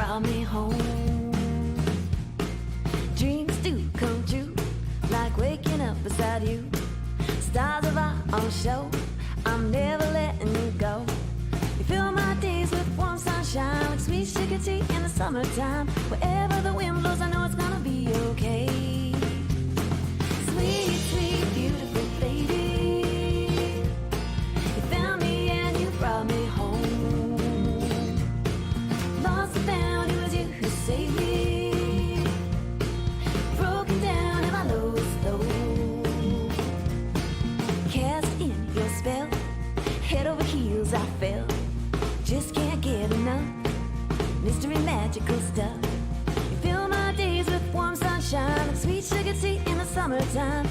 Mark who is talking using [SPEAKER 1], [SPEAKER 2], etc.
[SPEAKER 1] brought me home. Dreams do come true, like waking up beside you. Stars of our own show, I'm never letting you go. You fill my days with warm sunshine, like sweet sugar tea in the summertime. Wherever the wind blows, I know it's gonna be okay. Sweet, sweet, beautiful baby, you found me and you brought me home. Lost and found, it was you who saved me. Broken down and my lowest low. Cast in your spell, head over heels I fell. Just can't get enough, mystery magical stuff. You fill my days with warm sunshine, like sweet sugar tea in the summertime.